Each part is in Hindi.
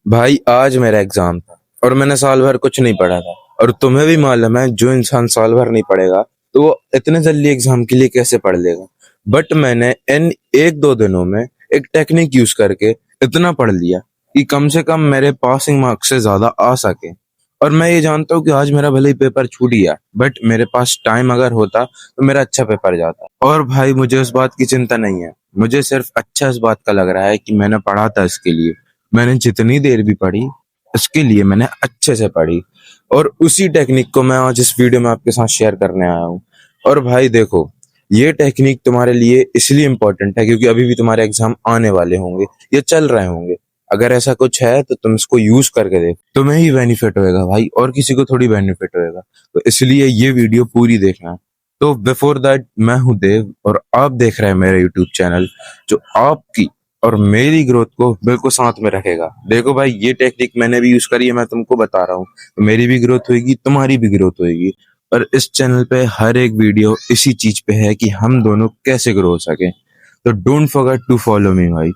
भाई आज मेरा एग्जाम था और मैंने साल भर कुछ नहीं पढ़ा था। और तुम्हें भी मालूम है, जो इंसान साल भर नहीं पढ़ेगा तो वो इतने जल्दी एग्जाम के लिए कैसे पढ़ लेगा। बट मैंने इन एक दो दिनों में एक टेक्निक यूज करके इतना पढ़ लिया कि कम से कम मेरे पासिंग मार्क्स से ज्यादा आ सके। और मैं ये जानता हूँ कि आज मेरा भले ही पेपर छूट गया, बट मेरे पास टाइम अगर होता तो मेरा अच्छा पेपर जाता। और भाई मुझे उस बात की चिंता नहीं है, मुझे सिर्फ अच्छा इस बात का लग रहा है कि मैंने पढ़ा था इसके लिए। मैंने जितनी देर भी पढ़ी उसके लिए मैंने अच्छे से पढ़ी। और उसी टेक्निक को मैं आज इस वीडियो में आपके साथ शेयर करने आया हूँ। और भाई देखो, ये टेक्निक तुम्हारे लिए इसलिए इम्पोर्टेंट है क्योंकि अभी भी तुम्हारे एग्जाम आने वाले होंगे या चल रहे होंगे। अगर ऐसा कुछ है तो तुम इसको यूज करके देखो, तुम्हें ही बेनिफिट होएगा भाई, और किसी को थोड़ी बेनिफिट होएगा। तो इसलिए ये वीडियो पूरी देखना। तो बिफोर दैट, मैं हूँ देव और आप देख रहे हैं मेरा यूट्यूब चैनल जो आपकी और मेरी ग्रोथ को बिल्कुल साथ में रखेगा। देखो भाई, ये टेक्निक मैंने भी यूज करी है, मैं तुमको बता रहा हूँ। तो मेरी भी ग्रोथ होगी, तुम्हारी भी ग्रोथ होगी। और इस चैनल पे हर एक वीडियो इसी चीज पे है कि हम दोनों कैसे ग्रो हो सके। तो don't forget to follow me भाई।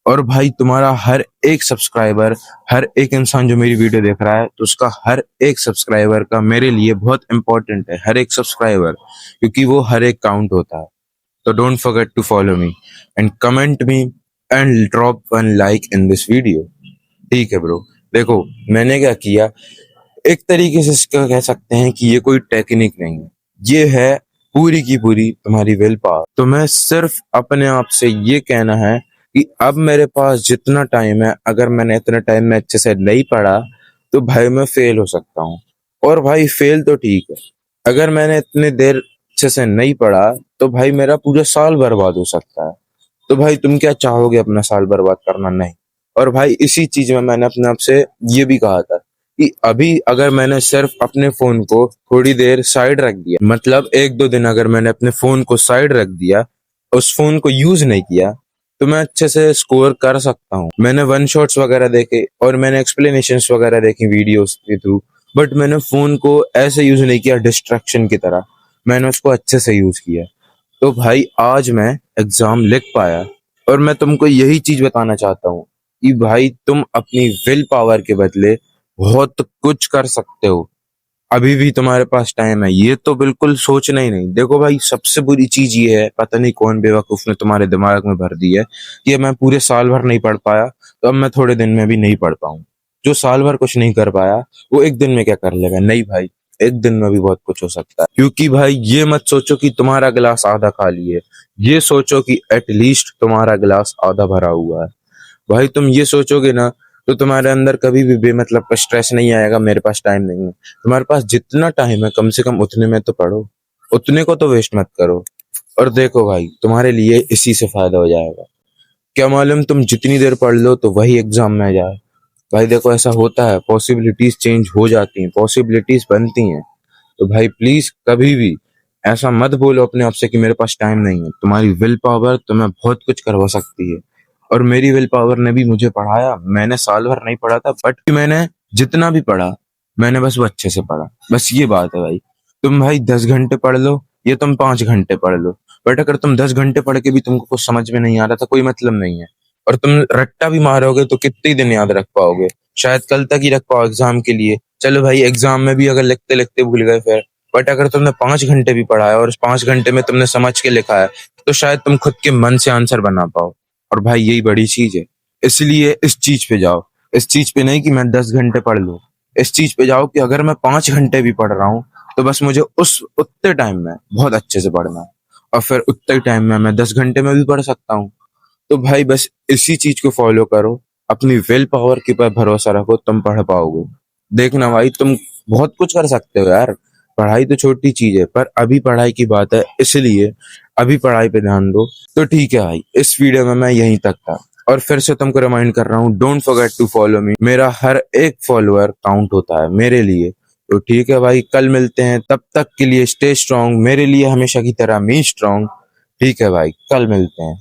और भाई तुम्हारा हर एक सब्सक्राइबर, हर एक इंसान जो मेरी वीडियो देख रहा है, तो उसका हर एक सब्सक्राइबर का मेरे लिए बहुत इंपॉर्टेंट है। हर एक सब्सक्राइबर, क्योंकि वो हर एक काउंट होता है। तो don't forget to follow me and comment me and drop one like in this video। ठीक है ब्रो। देखो मैंने क्या किया, एक तरीके से इसका कह सकते हैं कि ये कोई टेक्निक नहीं है, ये है पूरी की पूरी तुम्हारी विल पावर। तो मैं सिर्फ अपने आप से ये कहना है कि अब मेरे पास जितना टाइम है, अगर मैंने इतने टाइम में अच्छे से नहीं पढ़ा तो भाई मैं फेल हो सकता हूँ। और भाई फेल तो ठीक है, अगर मैंने इतने देर अच्छे से नहीं पढ़ा तो भाई मेरा पूरा साल बर्बाद हो सकता है। तो भाई तुम क्या चाहोगे अपना साल बर्बाद करना? नहीं। और भाई इसी चीज में मैंने अपने आप से ये भी कहा था कि अभी अगर मैंने सिर्फ अपने फोन को थोड़ी देर साइड रख दिया, मतलब एक दो दिन अगर मैंने अपने फोन को साइड रख दिया, उस फोन को यूज नहीं किया, तो मैं अच्छे से स्कोर कर सकता हूँ। मैंने वन शॉट्स वगैरह देखे और मैंने एक्सप्लेनेशंस वगैरह देखी वीडियोस के थ्रू, बट मैंने फोन को ऐसे यूज नहीं किया डिस्ट्रैक्शन की तरह, मैंने उसको अच्छे से यूज किया। तो भाई आज मैं एग्जाम लिख पाया। और मैं तुमको यही चीज बताना चाहता हूँ कि भाई तुम अपनी विल पावर के बदले बहुत कुछ कर सकते हो। अभी भी तुम्हारे पास टाइम है, ये तो बिल्कुल सोचना ही नहीं। देखो भाई, सबसे बुरी चीज ये है, पता नहीं कौन बेवकूफ ने तुम्हारे दिमाग में भर दी है कि मैं पूरे साल भर नहीं पढ़ पाया तो अब मैं थोड़े दिन में भी नहीं पढ़ पाऊँ। जो साल भर कुछ नहीं कर पाया वो एक दिन में क्या कर लेगा? नहीं भाई, एक दिन में भी बहुत कुछ हो सकता है। क्योंकि भाई ये मत सोचो कि तुम्हारा गिलास आधा खाली है, ये सोचो कि एटलीस्ट तुम्हारा गिलास आधा भरा हुआ है। भाई तुम ये सोचोगे ना तो तुम्हारे अंदर कभी भी बेमतलब का स्ट्रेस नहीं आएगा, मेरे पास टाइम नहीं है। तुम्हारे पास जितना टाइम है कम से कम उतने में तो पढ़ो, उतने को तो वेस्ट मत करो। और देखो भाई, तुम्हारे लिए इसी से फायदा हो जाएगा। क्या मालूम तुम जितनी देर पढ़ लो तो वही एग्जाम में जाए। भाई देखो, ऐसा होता है, पॉसिबिलिटीज चेंज हो जाती हैं, पॉसिबिलिटीज बनती हैं। तो भाई प्लीज कभी भी ऐसा मत बोलो अपने आप से कि मेरे पास टाइम नहीं है। तुम्हारी विल पावर तुम्हें बहुत कुछ करवा सकती है। और मेरी विल पावर ने भी मुझे पढ़ाया। मैंने साल भर नहीं पढ़ा था, बट मैंने जितना भी पढ़ा मैंने बस वो अच्छे से पढ़ा। बस ये बात है भाई। तुम भाई 10 घंटे पढ़ लो या तुम 5 घंटे पढ़ लो, बट अगर तुम 10 घंटे पढ़ के भी तुमको कुछ समझ में नहीं आ रहा था, कोई मतलब नहीं है। और तुम रट्टा भी मारोगे तो कितने दिन याद रख पाओगे? शायद कल तक ही रख पाओ एग्जाम के लिए। चलो भाई, एग्जाम में भी अगर लिखते लिखते भूल गए फिर, बट अगर तुमने 5 घंटे भी पढ़ा है और उस 5 घंटे में तुमने समझ के लिखा है, तो शायद तुम खुद के मन से आंसर बना पाओ। और भाई यही बड़ी चीज है। इसलिए इस चीज पे जाओ, इस चीज पे नहीं कि मैं 10 घंटे पढ़ लूं। इस चीज पे जाओ कि अगर मैं 5 घंटे भी पढ़ रहा हूँ तो बस मुझे उस उतने टाइम में बहुत अच्छे से पढ़ना है। और फिर उतने टाइम में मैं 10 घंटे में भी पढ़ सकता हूँ। तो भाई बस इसी चीज को फॉलो करो, अपनी विल पावर के पर भरोसा रखो, तुम पढ़ पाओगे। देखना भाई, तुम बहुत कुछ कर सकते हो यार। पढ़ाई तो छोटी चीज है, पर अभी पढ़ाई की बात है, इसलिए अभी पढ़ाई पे ध्यान दो। तो ठीक है भाई, इस वीडियो में मैं यहीं तक था। और फिर से तुमको रिमाइंड कर रहा हूँ, don't forget to follow me. मेरा हर एक फॉलोअर काउंट होता है मेरे लिए। तो ठीक है भाई, कल मिलते हैं, तब तक के लिए स्टे स्ट्रांग, मेरे लिए हमेशा की तरह मी स्ट्रांग। ठीक है भाई, कल मिलते हैं।